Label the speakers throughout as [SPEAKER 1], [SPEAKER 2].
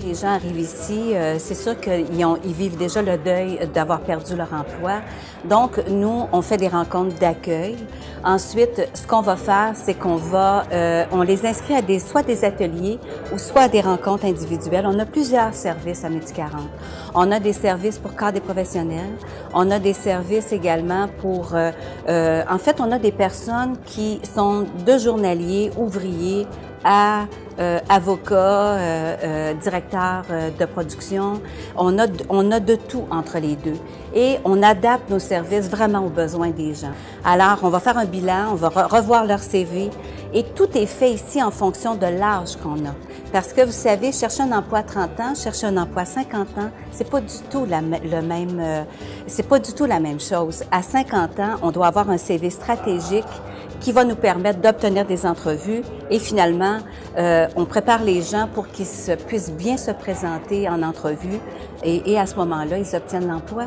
[SPEAKER 1] les gens arrivent ici, c'est sûr qu'ils vivent déjà le deuil d'avoir perdu leur emploi. Donc, nous, on fait des rencontres d'accueil. Ensuite, ce qu'on va faire, c'est on les inscrit à soit des ateliers ou soit à des rencontres individuelles. On a plusieurs services à Midi 40. On a des services pour cadres et professionnels. On a des services également pour... en fait, on a des personnes qui sont de journaliers, ouvriers, à avocats, directeurs de production. On a de tout entre les deux. Et on adapte nos services vraiment aux besoins des gens. Alors, on va faire un bilan, on va revoir leur CV et tout est fait ici en fonction de l'âge qu'on a. Parce que vous savez, chercher un emploi à 30 ans, chercher un emploi à 50 ans, c'est pas du tout la même chose. À 50 ans, on doit avoir un CV stratégique qui va nous permettre d'obtenir des entrevues et finalement, on prépare les gens pour qu'ils puissent bien se présenter en entrevue et à ce moment-là, ils obtiennent l'emploi.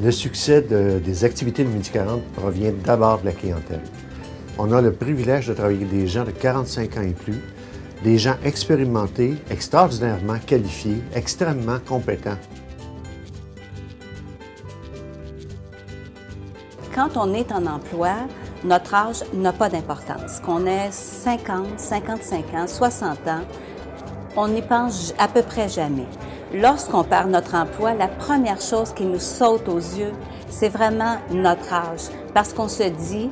[SPEAKER 2] Le succès des activités de Midi 40 provient d'abord de la clientèle. On a le privilège de travailler avec des gens de 45 ans et plus, des gens expérimentés, extraordinairement qualifiés, extrêmement compétents.
[SPEAKER 1] Quand on est en emploi, notre âge n'a pas d'importance. Qu'on ait 50, 55 ans, 60 ans, on n'y pense à peu près jamais. Lorsqu'on perd notre emploi, la première chose qui nous saute aux yeux, c'est vraiment notre âge. Parce qu'on se dit,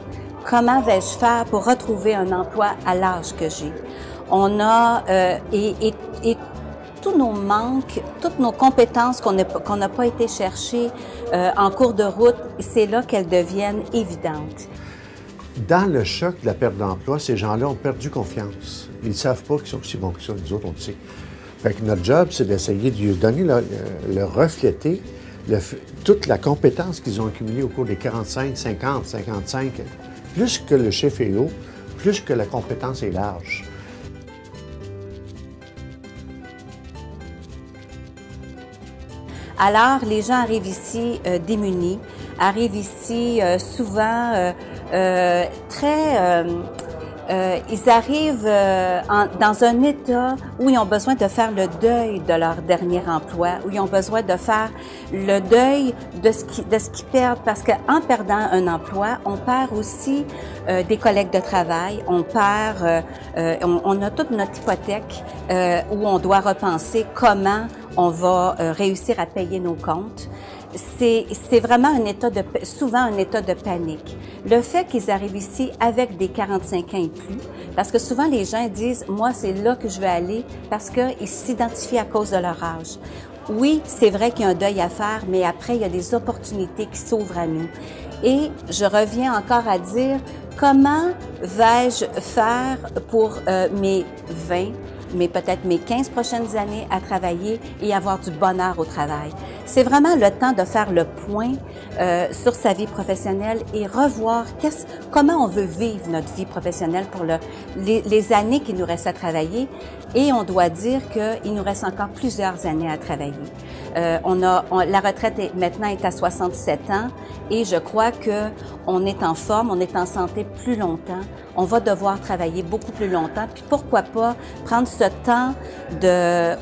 [SPEAKER 1] comment vais-je faire pour retrouver un emploi à l'âge que j'ai? On a, et tous nos manques, toutes nos compétences qu'on n'a pas été chercher en cours de route, c'est là qu'elles deviennent évidentes.
[SPEAKER 2] Dans le choc de la perte d'emploi, ces gens-là ont perdu confiance. Ils ne savent pas qu'ils sont aussi bons que ça, nous autres, on le sait. Fait que notre job, c'est d'essayer de lui donner, le refléter, toute la compétence qu'ils ont accumulée au cours des 45, 50, 55. Plus que le chiffre est haut, plus que la compétence est large.
[SPEAKER 1] Alors, les gens arrivent ici démunis, arrivent ici souvent ils arrivent dans un état où ils ont besoin de faire le deuil de leur dernier emploi, où ils ont besoin de faire le deuil de ce qu'ils perdent, parce qu'en perdant un emploi, on perd aussi des collègues de travail, on perd, on a toute notre hypothèque où on doit repenser comment on va réussir à payer nos comptes. C'est vraiment souvent un état de panique. Le fait qu'ils arrivent ici avec des 45 ans et plus, parce que souvent les gens disent, moi c'est là que je veux aller parce qu'ils s'identifient à cause de leur âge. Oui, c'est vrai qu'il y a un deuil à faire, mais après il y a des opportunités qui s'ouvrent à nous. Et je reviens encore à dire, comment vais-je faire pour mes 20, mais peut-être mes 15 prochaines années à travailler et avoir du bonheur au travail. C'est vraiment le temps de faire le point sur sa vie professionnelle et revoir comment on veut vivre notre vie professionnelle pour les années qui nous restent à travailler. Et on doit dire qu'il nous reste encore plusieurs années à travailler. La retraite maintenant est à 67 ans et je crois qu'on est en forme, on est en santé plus longtemps. On va devoir travailler beaucoup plus longtemps. Puis pourquoi pas prendre ce temps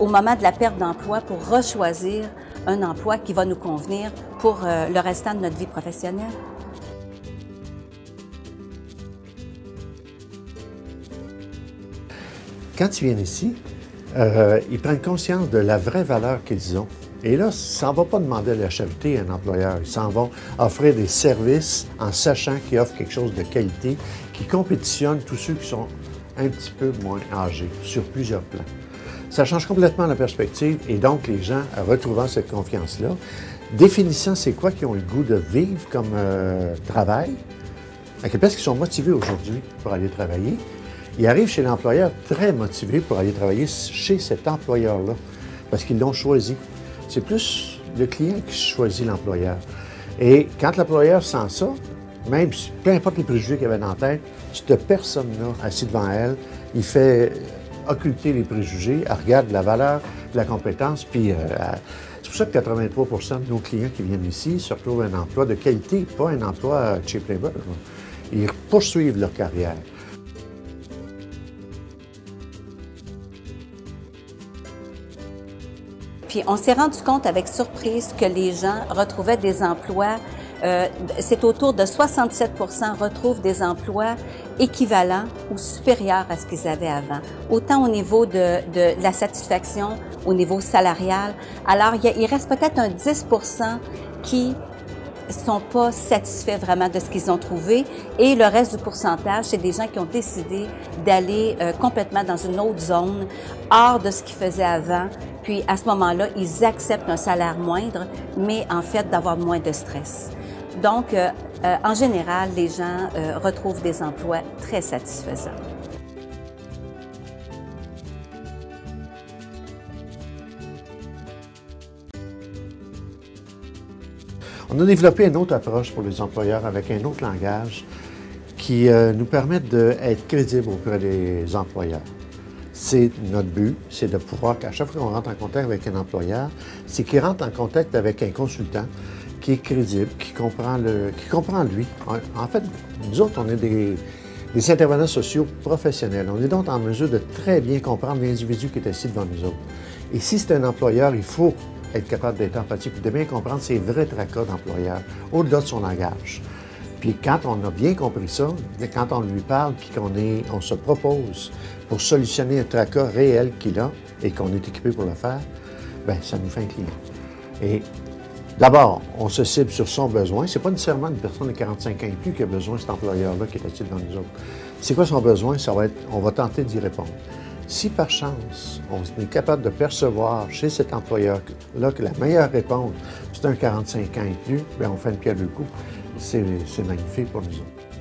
[SPEAKER 1] au moment de la perte d'emploi pour rechoisir un emploi qui va nous convenir pour le restant de notre vie professionnelle.
[SPEAKER 2] Quand ils viennent ici, ils prennent conscience de la vraie valeur qu'ils ont. Et là, ça ne va pas demander de la charité à un employeur. Ils s'en vont offrir des services en sachant qu'ils offrent quelque chose de qualité, qui compétitionne tous ceux qui sont un petit peu moins âgés sur plusieurs plans. Ça change complètement la perspective et donc les gens, retrouvant cette confiance-là, définissant c'est quoi qu'ils ont le goût de vivre comme travail, à quelle place qu'ils sont motivés aujourd'hui pour aller travailler, ils arrivent chez l'employeur très motivés pour aller travailler chez cet employeur-là, parce qu'ils l'ont choisi. C'est plus le client qui choisit l'employeur. Et quand l'employeur sent ça, même peu importe les préjugés qu'il avait dans la tête, cette personne-là, assise devant elle, il fait occulter les préjugés, elle regarde la valeur, la compétence, puis c'est pour ça que 83 % de nos clients qui viennent ici se retrouvent un emploi de qualité, pas un emploi cheap labor. Ils poursuivent leur carrière.
[SPEAKER 1] Puis on s'est rendu compte avec surprise que les gens retrouvaient des emplois, c'est autour de 67 retrouvent des emplois équivalents ou supérieurs à ce qu'ils avaient avant, autant au niveau de la satisfaction, au niveau salarial. Alors, il reste peut-être un 10 qui sont pas satisfaits vraiment de ce qu'ils ont trouvé et le reste du pourcentage, c'est des gens qui ont décidé d'aller complètement dans une autre zone, hors de ce qu'ils faisaient avant. Puis à ce moment-là, ils acceptent un salaire moindre, mais en fait d'avoir moins de stress. Donc, en général, les gens retrouvent des emplois très satisfaisants.
[SPEAKER 2] On a développé une autre approche pour les employeurs avec un autre langage qui nous permet d'être crédibles auprès des employeurs. C'est notre but, c'est de pouvoir qu'à chaque fois qu'on rentre en contact avec un employeur, c'est qu'il rentre en contact avec un consultant qui est crédible, qui comprend lui. En fait, nous autres, on est des intervenants sociaux professionnels. On est donc en mesure de très bien comprendre l'individu qui est assis devant nous autres. Et si c'est un employeur, il faut être capable d'être empathique, de bien comprendre ses vrais tracas d'employeur, au-delà de son langage. Puis quand on a bien compris ça, quand on lui parle, puis on se propose pour solutionner un tracas réel qu'il a et qu'on est équipé pour le faire, bien, ça nous fait un client. Et d'abord, on se cible sur son besoin. C'est pas nécessairement une personne de 45 ans et plus qui a besoin de cet employeur-là qui est assis devant nous autres. C'est quoi son besoin? Ça va être, on va tenter d'y répondre. Si par chance, on est capable de percevoir chez cet employeur-là que la meilleure réponse, c'est un 45 ans et plus, bien, on fait une pierre deux coups. C'est magnifique pour nous autres.